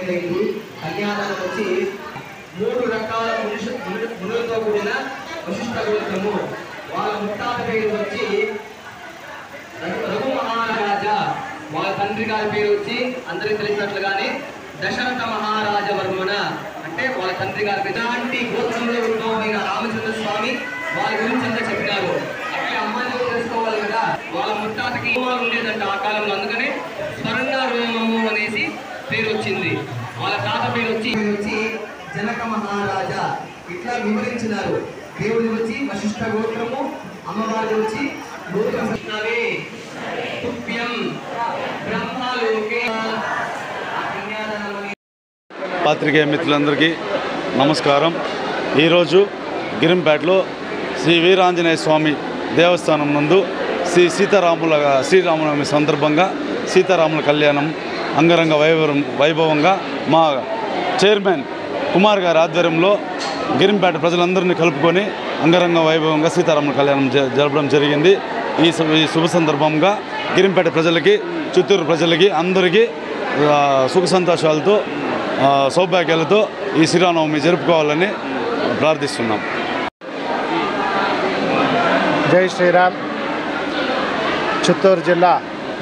జరిగింది. కన్యాదానం వచ్చి 3 రకాల మునులతో కూడిన వశిష్ఠ గోత్రము. వాళ్ళ ముత్తాత పేరు వచ్చి రఘు మహారాజా. వాళ్ళ తండ్రి గారి పేరు వచ్చి అందరికి తెలిసినట్లుగానే దశరథ మహారాజవర్మన. అంటే వాళ్ళ తండ్రి గారి ఎలాంటి గోత్రంలో ఉద్భవమైన రామచంద్ర స్వామి వాళ్ళ గురించి అంతా చెప్పినారు. అట్లా అమ్మాయిని తెలుసుకోవాలి కదా. వాళ్ళ ముత్తాతకి ఉండేదంట ఆ కాలంలో, అందుకనే స్వర్ణ రోమము అనేసి పేరు వచ్చింది. వాళ్ళ తాత పేరు వచ్చి జనక మహారాజా. ఇట్లా వివరించినారు. దేవుడి వచ్చి వశిష్ఠ గోత్రము, అమ్మవారి వచ్చి గోత్రమే తుభ్యం బ్రహ్మలోకే. పాత్రికేయ మిత్రులందరికీ నమస్కారం. ఈరోజు గిరింపేటలో శ్రీ వీరాంజనేయ స్వామి దేవస్థానం నందు శ్రీరామనవమి సందర్భంగా సీతారాముల కళ్యాణం అంగరంగ వైభవంగా మా చైర్మన్ కుమార్ గారి ఆధ్వర్యంలో గిరింపేట ప్రజలందరినీ కలుపుకొని అంగరంగ వైభవంగా సీతారాముల కళ్యాణం జరపడం జరిగింది. ఈ శుభ సందర్భంగా గిరింపేట ప్రజలకి, చిత్తూరు ప్రజలకి అందరికీ సుఖ సంతోషాలతో సౌభాగ్యాలతో ఈ శ్రీరామనవమి జరుపుకోవాలని ప్రార్థిస్తున్నాం. జై శ్రీరామ్. చిత్తూరు జిల్లా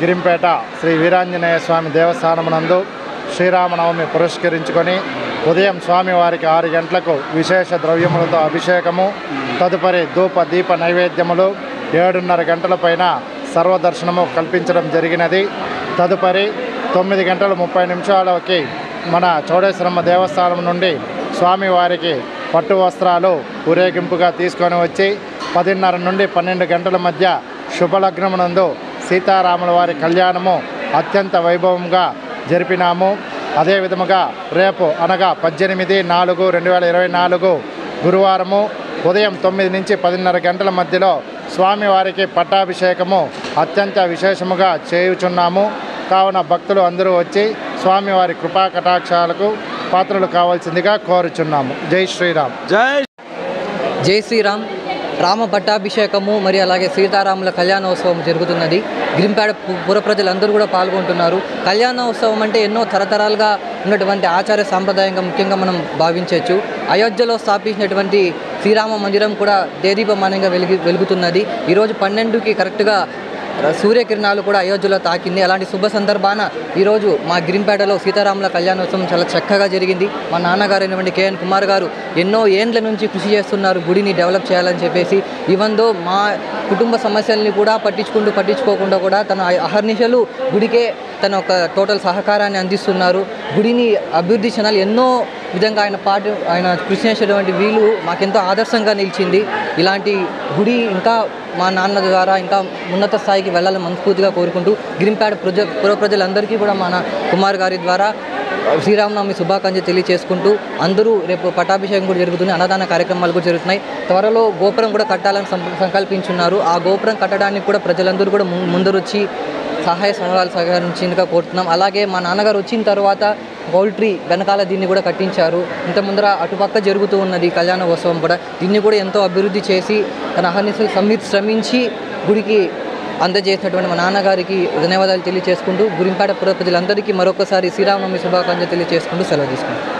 గిరింపేట శ్రీ వీరాంజనేయ స్వామి దేవస్థానం నందు శ్రీరామనవమి పురస్కరించుకొని ఉదయం స్వామివారికి 6 గంటలకు విశేష ద్రవ్యములతో అభిషేకము, తదుపరి ధూప దీప నైవేద్యములు, 7:30 గంటల పైన సర్వదర్శనము కల్పించడం జరిగినది. తదుపరి 9:30 మన చౌడేశ్వరమ్మ దేవస్థానం నుండి స్వామివారికి పట్టు వస్త్రాలు ఊరేగింపుగా తీసుకొని వచ్చి 10:30 నుండి 12 గంటల మధ్య శుభలగ్నమునందు సీతారాముల వారి కళ్యాణము అత్యంత వైభవంగా జరిపినాము. అదే విధముగా రేపు అనగా 18/4/2024 గురువారము ఉదయం 9 నుంచి 10:30 గంటల మధ్యలో స్వామివారికి పట్టాభిషేకము అత్యంత విశేషముగా చేయుచున్నాము. కావున భక్తులు అందరూ వచ్చి స్వామివారి కృపా కటాక్షాలకు పాత్రలు కావాల్సిందిగా కోరుచున్నాము. జై శ్రీరామ్. జై శ్రీరామ్. రామ పట్టాభిషేకము మరియు అలాగే సీతారాముల కళ్యాణోత్సవం జరుగుతున్నది. గిరింపేట పుర ప్రజలందరూ కూడా పాల్గొంటున్నారు. కళ్యాణోత్సవం అంటే ఎన్నో తరతరాలుగా ఉన్నటువంటి ఆచార సాంప్రదాయంగా ముఖ్యంగా మనం భావించవచ్చు. అయోధ్యలో స్థాపించినటువంటి శ్రీరామ మందిరం కూడా దేదీపమానంగా వెలుగుతున్నది. ఈరోజు 12కి కరెక్ట్గా సూర్యకిరణాలు కూడా అయోధ్యలో తాకింది. అలాంటి శుభ సందర్భాన ఈరోజు మా గిరింపేటలో సీతారాముల కళ్యాణోత్సవం చాలా చక్కగా జరిగింది. మా నాన్నగారు అయినటువంటి కేఎన్ కుమార్ గారు ఎన్నో ఏండ్ల నుంచి కృషి చేస్తున్నారు గుడిని డెవలప్ చేయాలని చెప్పేసి. ఈవెందో మా కుటుంబ సమస్యల్ని కూడా పట్టించుకోకుండా కూడా తన అహర్నిశలు గుడికే తన ఒక టోటల్ సహకారాన్ని అందిస్తున్నారు. గుడిని అభివృద్ధి చెందాలి ఎన్నో విధంగా ఆయన కృషి చేసేటువంటి వీలు మాకెంతో ఆదర్శంగా నిలిచింది. ఇలాంటి గుడి ఇంకా మా నాన్న ద్వారా ఇంకా ఉన్నత స్థాయికి వెళ్ళాలని మనస్ఫూర్తిగా కోరుకుంటూ గిరింపేట పుర ప్రజలందరికీ కూడా మన కుమార్ గారి ద్వారా శ్రీరామనవమి శుభాకాంక్షలు తెలియజేసుకుంటూ అందరూ రేపు పట్టాభిషేకం కూడా జరుగుతుంది. అన్నదాన కార్యక్రమాలు కూడా జరుగుతున్నాయి. త్వరలో గోపురం కూడా కట్టాలని సంకల్పించున్నారు. ఆ గోపురం కట్టడానికి కూడా ప్రజలందరూ కూడా ముందరొచ్చి సహాయ సహకారాలు సహకరించిందిగా కోరుతున్నాం. అలాగే మా నాన్నగారు వచ్చిన తర్వాత పౌల్ట్రీ వెనకాల దీన్ని కూడా కట్టించారు. ఇంత ముందర అటుపక్క జరుగుతూ ఉన్నది కళ్యాణోత్సవం కూడా. దీన్ని కూడా ఎంతో అభివృద్ధి చేసి తన అహర్నిశలు శ్రమించి గుడికి అందజేసినటువంటి మా నాన్నగారికి ధన్యవాదాలు తెలియజేసుకుంటూ గిరింపేట పుర ప్రజలందరికీ మరొకసారి శ్రీరామనవమి శుభాకాంక్షలు తెలియజేసుకుంటూ సెలవు తీసుకుంటాం.